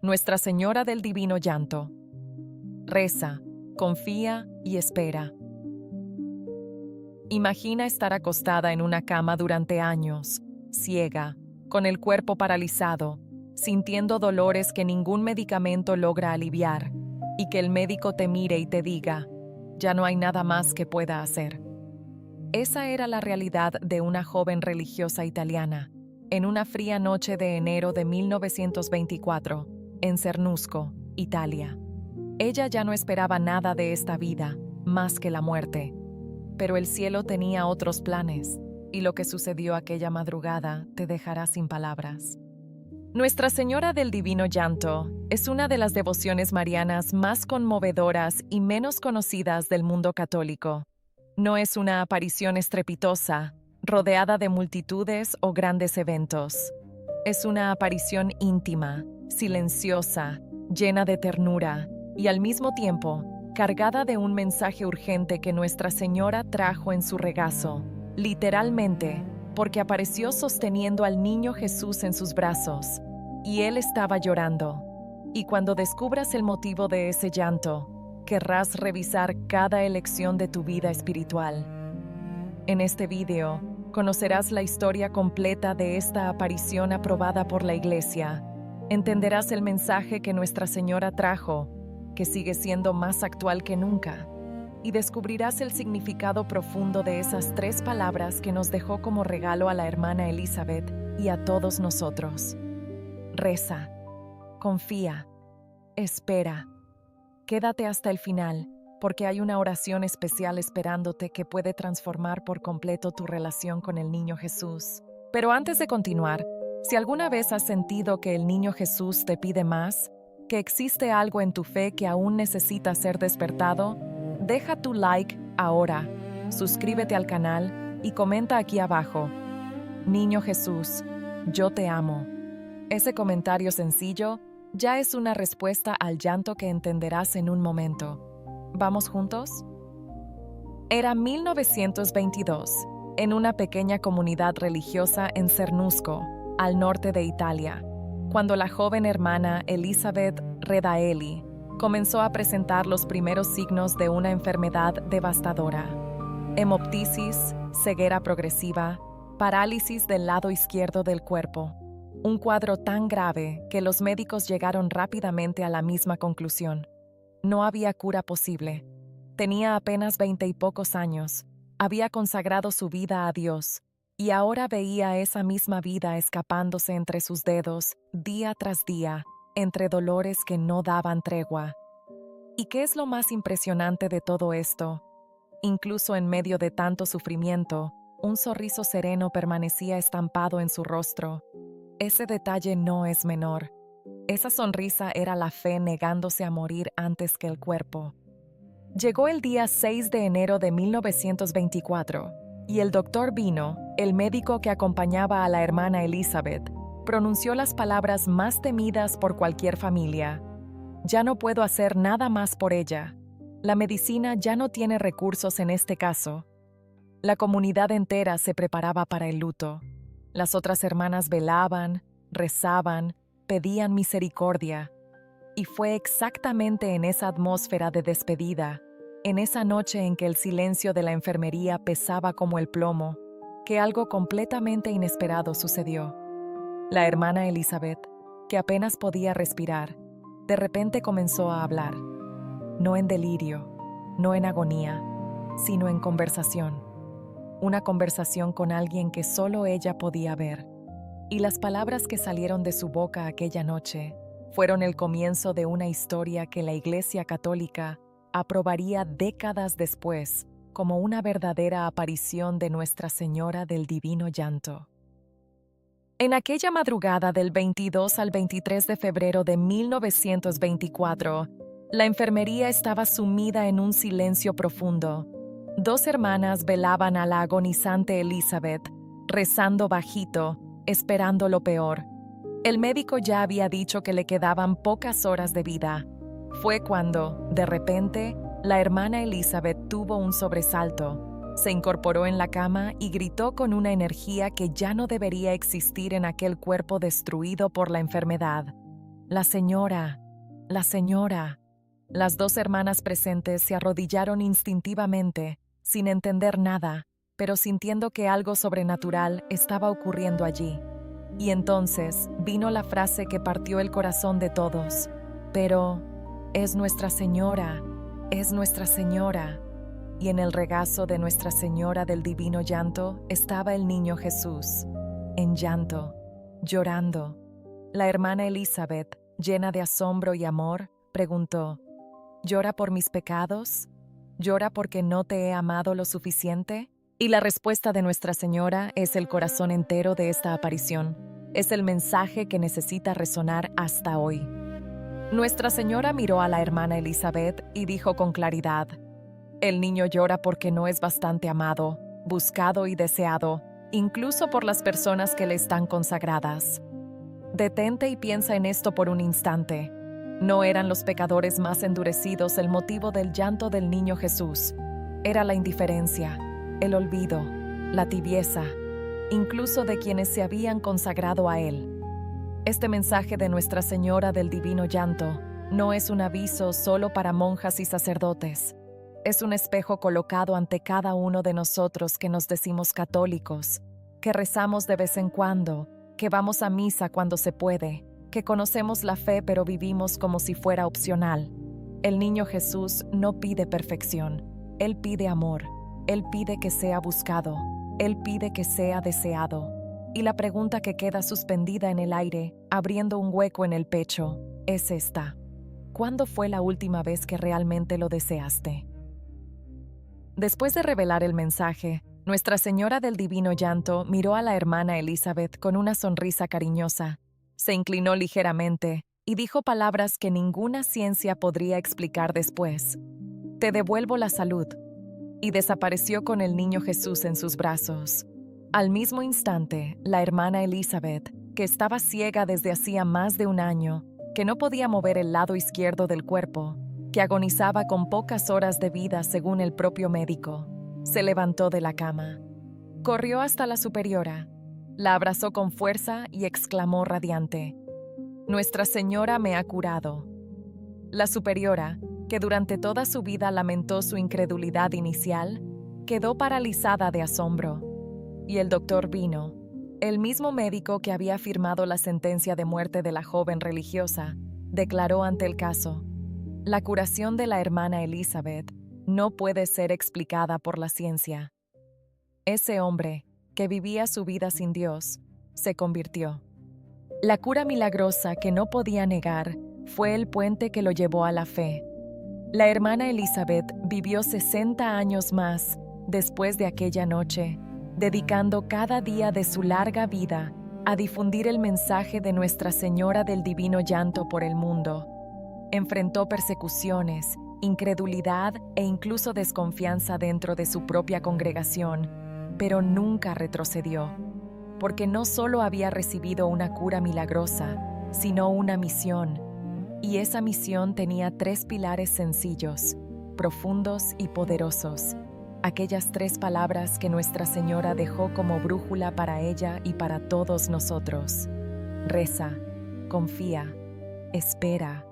Nuestra Señora del Divino Llanto. Reza, confía y espera. Imagina estar acostada en una cama durante años, ciega, con el cuerpo paralizado, sintiendo dolores que ningún medicamento logra aliviar, y que el médico te mire y te diga, ya no hay nada más que pueda hacer. Esa era la realidad de una joven religiosa italiana, en una fría noche de enero de 1924, en Cernusco, Italia. Ella ya no esperaba nada de esta vida, más que la muerte. Pero el cielo tenía otros planes, y lo que sucedió aquella madrugada te dejará sin palabras. Nuestra Señora del Divino Llanto es una de las devociones marianas más conmovedoras y menos conocidas del mundo católico. No es una aparición estrepitosa, rodeada de multitudes o grandes eventos. Es una aparición íntima, silenciosa, llena de ternura y al mismo tiempo cargada de un mensaje urgente que Nuestra Señora trajo en su regazo, literalmente, porque apareció sosteniendo al niño Jesús en sus brazos, y él estaba llorando. Y cuando descubras el motivo de ese llanto, querrás revisar cada elección de tu vida espiritual. En este video, conocerás la historia completa de esta aparición aprobada por la Iglesia. Entenderás el mensaje que Nuestra Señora trajo, que sigue siendo más actual que nunca, y descubrirás el significado profundo de esas 3 palabras que nos dejó como regalo a la hermana Elizabeth y a todos nosotros. Reza, confía, espera. Quédate hasta el final, porque hay una oración especial esperándote que puede transformar por completo tu relación con el niño Jesús. Pero antes de continuar, si alguna vez has sentido que el niño Jesús te pide más, que existe algo en tu fe que aún necesita ser despertado, deja tu like ahora, suscríbete al canal y comenta aquí abajo: Niño Jesús, yo te amo. Ese comentario sencillo ya es una respuesta al llanto que entenderás en un momento. ¿Vamos juntos? Era 1922, en una pequeña comunidad religiosa en Cernusco, al norte de Italia, cuando la joven hermana Elizabeth Redaelli comenzó a presentar los primeros signos de una enfermedad devastadora: hemoptisis, ceguera progresiva, parálisis del lado izquierdo del cuerpo. Un cuadro tan grave que los médicos llegaron rápidamente a la misma conclusión: no había cura posible. Tenía apenas 20 y pocos años, había consagrado su vida a Dios, y ahora veía esa misma vida escapándose entre sus dedos, día tras día, entre dolores que no daban tregua. ¿Y qué es lo más impresionante de todo esto? Incluso en medio de tanto sufrimiento, un sorriso sereno permanecía estampado en su rostro. Ese detalle no es menor. Esa sonrisa era la fe negándose a morir antes que el cuerpo. Llegó el día 6 de enero de 1924, y el doctor Vino, el médico que acompañaba a la hermana Elizabeth, pronunció las palabras más temidas por cualquier familia: ya no puedo hacer nada más por ella. La medicina ya no tiene recursos en este caso. La comunidad entera se preparaba para el luto. Las otras hermanas velaban, rezaban, pedían misericordia. Y fue exactamente en esa atmósfera de despedida, en esa noche en que el silencio de la enfermería pesaba como el plomo, que algo completamente inesperado sucedió. La hermana Elizabeth, que apenas podía respirar, de repente comenzó a hablar. No en delirio, no en agonía, sino en conversación. Una conversación con alguien que solo ella podía ver. Y las palabras que salieron de su boca aquella noche fueron el comienzo de una historia que la Iglesia Católica aprobaría décadas después como una verdadera aparición de Nuestra Señora del Divino Llanto. En aquella madrugada del 22 al 23 de febrero de 1924, la enfermería estaba sumida en un silencio profundo. 2 hermanas velaban a la agonizante Elizabeth, rezando bajito, esperando lo peor. El médico ya había dicho que le quedaban pocas horas de vida. Fue cuando, de repente, la hermana Elizabeth tuvo un sobresalto. Se incorporó en la cama y gritó con una energía que ya no debería existir en aquel cuerpo destruido por la enfermedad: La señora, la señora. Las dos hermanas presentes se arrodillaron instintivamente, sin entender nada, pero sintiendo que algo sobrenatural estaba ocurriendo allí. Y entonces vino la frase que partió el corazón de todos. Pero, es Nuestra Señora, es Nuestra Señora. Y en el regazo de Nuestra Señora del Divino Llanto estaba el niño Jesús, en llanto, llorando. La hermana Elizabeth, llena de asombro y amor, preguntó: ¿Llora por mis pecados? ¿Llora porque no te he amado lo suficiente? Y la respuesta de Nuestra Señora es el corazón entero de esta aparición. Es el mensaje que necesita resonar hasta hoy. Nuestra Señora miró a la hermana Elizabeth y dijo con claridad: el niño llora porque no es bastante amado, buscado y deseado, incluso por las personas que le están consagradas. Detente y piensa en esto por un instante. No eran los pecadores más endurecidos el motivo del llanto del niño Jesús. Era la indiferencia, el olvido, la tibieza, incluso de quienes se habían consagrado a Él. Este mensaje de Nuestra Señora del Divino Llanto no es un aviso solo para monjas y sacerdotes. Es un espejo colocado ante cada uno de nosotros que nos decimos católicos, que rezamos de vez en cuando, que vamos a misa cuando se puede, que conocemos la fe pero vivimos como si fuera opcional. El niño Jesús no pide perfección, Él pide amor, Él pide que sea buscado, Él pide que sea deseado. Y la pregunta que queda suspendida en el aire, abriendo un hueco en el pecho, es esta: ¿cuándo fue la última vez que realmente lo deseaste? Después de revelar el mensaje, Nuestra Señora del Divino Llanto miró a la hermana Elizabeth con una sonrisa cariñosa, se inclinó ligeramente y dijo palabras que ninguna ciencia podría explicar después: «Te devuelvo la salud», y desapareció con el niño Jesús en sus brazos. Al mismo instante, la hermana Elizabeth, que estaba ciega desde hacía más de un año, que no podía mover el lado izquierdo del cuerpo, que agonizaba con pocas horas de vida según el propio médico, se levantó de la cama. Corrió hasta la superiora, la abrazó con fuerza y exclamó radiante: «Nuestra Señora me ha curado». La superiora, que durante toda su vida lamentó su incredulidad inicial, quedó paralizada de asombro. Y el doctor vino, el mismo médico que había firmado la sentencia de muerte de la joven religiosa, declaró ante el caso: «La curación de la hermana Elizabeth no puede ser explicada por la ciencia». Ese hombre, que vivía su vida sin Dios, se convirtió. La cura milagrosa que no podía negar fue el puente que lo llevó a la fe. La hermana Elizabeth vivió 60 años más después de aquella noche, dedicando cada día de su larga vida a difundir el mensaje de Nuestra Señora del Divino Llanto por el mundo. Enfrentó persecuciones, incredulidad e incluso desconfianza dentro de su propia congregación, pero nunca retrocedió, porque no solo había recibido una cura milagrosa, sino una misión. Y esa misión tenía 3 pilares sencillos, profundos y poderosos. Aquellas 3 palabras que Nuestra Señora dejó como brújula para ella y para todos nosotros: reza, confía, espera.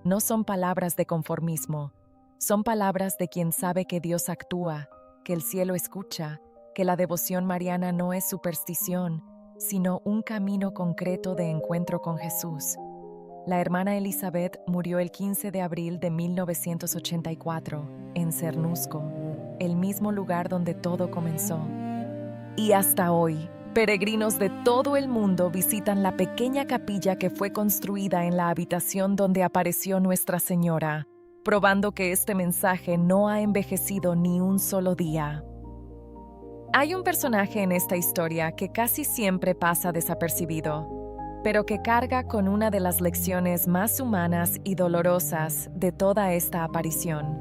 No son palabras de conformismo, son palabras de quien sabe que Dios actúa, que el cielo escucha, que la devoción mariana no es superstición, sino un camino concreto de encuentro con Jesús. La hermana Elizabeth murió el 15 de abril de 1984, en Cernusco, el mismo lugar donde todo comenzó. Y hasta hoy, peregrinos de todo el mundo visitan la pequeña capilla que fue construida en la habitación donde apareció Nuestra Señora, probando que este mensaje no ha envejecido ni un solo día. Hay un personaje en esta historia que casi siempre pasa desapercibido, pero que carga con una de las lecciones más humanas y dolorosas de toda esta aparición.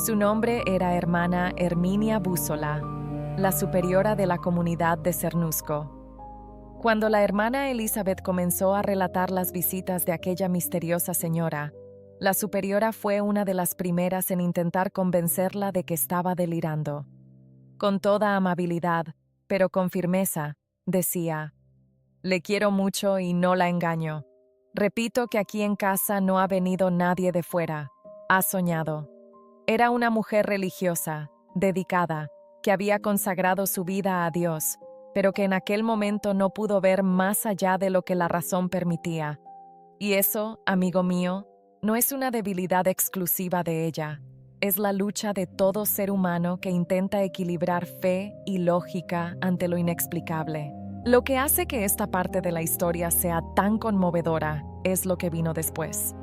Su nombre era hermana Herminia Búsola, la superiora de la comunidad de Cernusco. Cuando la hermana Elizabeth comenzó a relatar las visitas de aquella misteriosa señora, la superiora fue una de las primeras en intentar convencerla de que estaba delirando. Con toda amabilidad, pero con firmeza, decía: «Le quiero mucho y no la engaño. Repito que aquí en casa no ha venido nadie de fuera. Ha soñado. Era una mujer religiosa, dedicada, que había consagrado su vida a Dios, pero que en aquel momento no pudo ver más allá de lo que la razón permitía. Y eso, amigo mío, no es una debilidad exclusiva de ella. Es la lucha de todo ser humano que intenta equilibrar fe y lógica ante lo inexplicable. Lo que hace que esta parte de la historia sea tan conmovedora es lo que vino después.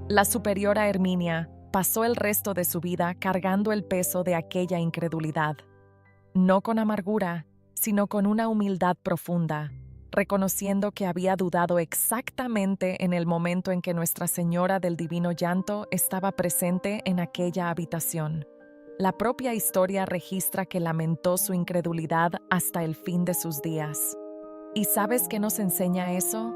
La superiora Herminia pasó el resto de su vida cargando el peso de aquella incredulidad. No con amargura, sino con una humildad profunda, reconociendo que había dudado exactamente en el momento en que Nuestra Señora del Divino Llanto estaba presente en aquella habitación. La propia historia registra que lamentó su incredulidad hasta el fin de sus días. ¿Y sabes qué nos enseña eso?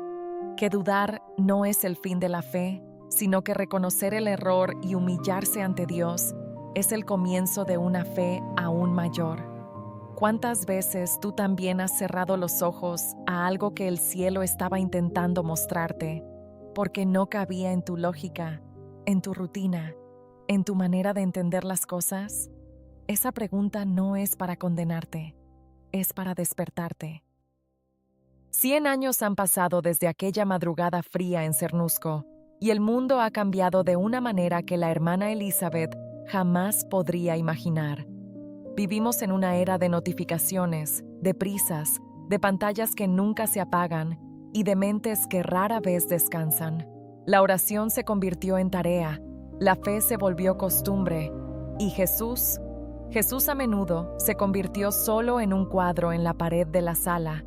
Que dudar no es el fin de la fe, sino que reconocer el error y humillarse ante Dios es el comienzo de una fe aún mayor. ¿Cuántas veces tú también has cerrado los ojos a algo que el cielo estaba intentando mostrarte, porque no cabía en tu lógica, en tu rutina, en tu manera de entender las cosas? Esa pregunta no es para condenarte, es para despertarte. 100 años han pasado desde aquella madrugada fría en Cernusco, y el mundo ha cambiado de una manera que la hermana Elizabeth jamás podría imaginar. Vivimos en una era de notificaciones, de prisas, de pantallas que nunca se apagan y de mentes que rara vez descansan. La oración se convirtió en tarea, la fe se volvió costumbre y Jesús a menudo se convirtió solo en un cuadro en la pared de la sala.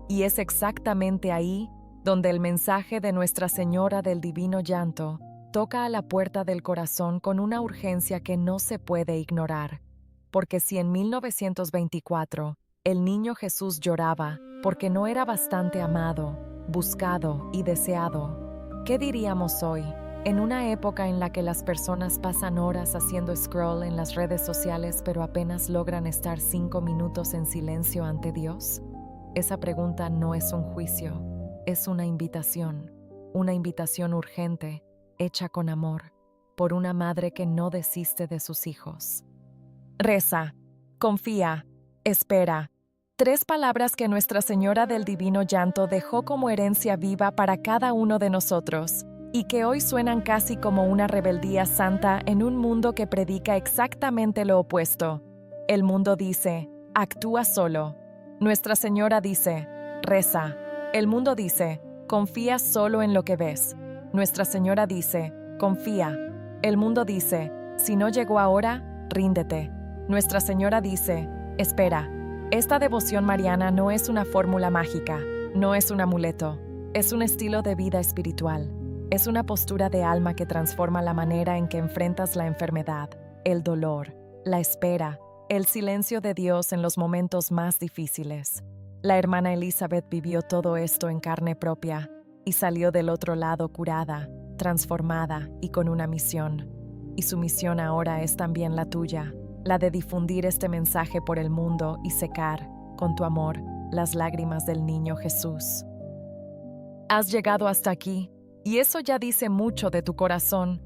Y es exactamente ahí donde el mensaje de Nuestra Señora del Divino Llanto toca a la puerta del corazón con una urgencia que no se puede ignorar. Porque si en 1924 el niño Jesús lloraba porque no era bastante amado, buscado y deseado, ¿qué diríamos hoy, en una época en la que las personas pasan horas haciendo scroll en las redes sociales pero apenas logran estar 5 minutos en silencio ante Dios? Esa pregunta no es un juicio, es una invitación urgente, hecha con amor, por una madre que no desiste de sus hijos. Reza, confía, espera. 3 palabras que Nuestra Señora del Divino Llanto dejó como herencia viva para cada uno de nosotros y que hoy suenan casi como una rebeldía santa en un mundo que predica exactamente lo opuesto. El mundo dice, actúa solo. Nuestra Señora dice, reza. El mundo dice, confía solo en lo que ves. Nuestra Señora dice, confía. El mundo dice, si no llegó ahora, ríndete. Nuestra Señora dice, espera. Esta devoción mariana no es una fórmula mágica, no es un amuleto, es un estilo de vida espiritual. Es una postura de alma que transforma la manera en que enfrentas la enfermedad, el dolor, la espera, el silencio de Dios en los momentos más difíciles. La hermana Elizabeth vivió todo esto en carne propia y salió del otro lado curada, transformada y con una misión. Y su misión ahora es también la tuya, la de difundir este mensaje por el mundo y secar, con tu amor, las lágrimas del niño Jesús. Has llegado hasta aquí, y eso ya dice mucho de tu corazón.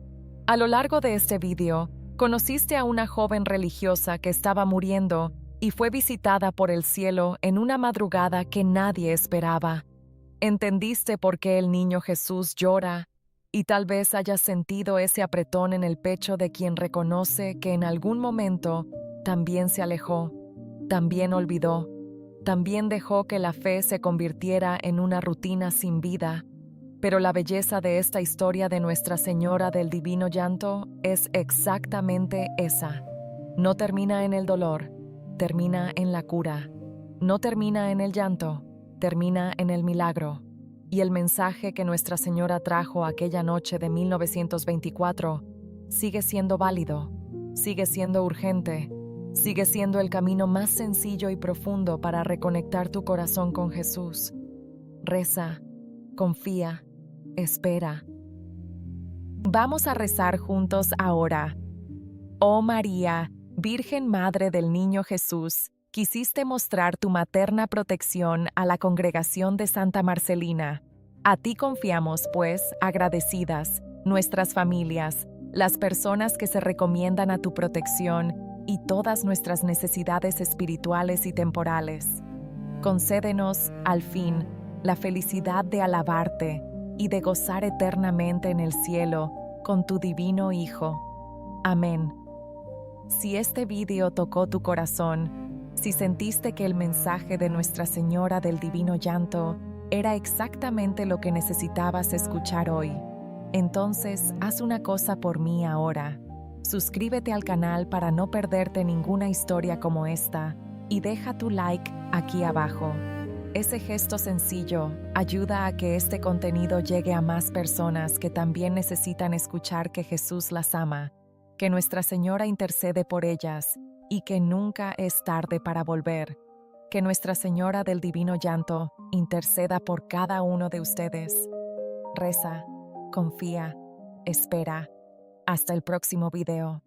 A lo largo de este video, conociste a una joven religiosa que estaba muriendo y fue visitada por el cielo en una madrugada que nadie esperaba. Entendiste por qué el niño Jesús llora y tal vez hayas sentido ese apretón en el pecho de quien reconoce que en algún momento también se alejó, también olvidó, también dejó que la fe se convirtiera en una rutina sin vida. Pero la belleza de esta historia de Nuestra Señora del Divino Llanto es exactamente esa. No termina en el dolor, termina en la cura. No termina en el llanto, termina en el milagro. Y el mensaje que Nuestra Señora trajo aquella noche de 1924 sigue siendo válido, sigue siendo urgente, sigue siendo el camino más sencillo y profundo para reconectar tu corazón con Jesús. Reza, confía, espera. Vamos a rezar juntos ahora. Oh María, Virgen Madre del Niño Jesús, quisiste mostrar tu materna protección a la congregación de Santa Marcelina. A ti confiamos, pues, agradecidas, nuestras familias, las personas que se recomiendan a tu protección y todas nuestras necesidades espirituales y temporales. Concédenos, al fin, la felicidad de alabarte y de gozar eternamente en el cielo con tu divino Hijo. Amén. Si este vídeo tocó tu corazón, si sentiste que el mensaje de Nuestra Señora del Divino Llanto era exactamente lo que necesitabas escuchar hoy, entonces haz una cosa por mí ahora. Suscríbete al canal para no perderte ninguna historia como esta y deja tu like aquí abajo. Ese gesto sencillo ayuda a que este contenido llegue a más personas que también necesitan escuchar que Jesús las ama, que Nuestra Señora intercede por ellas y que nunca es tarde para volver. Que Nuestra Señora del Divino Llanto interceda por cada uno de ustedes. Reza, confía, espera. Hasta el próximo video.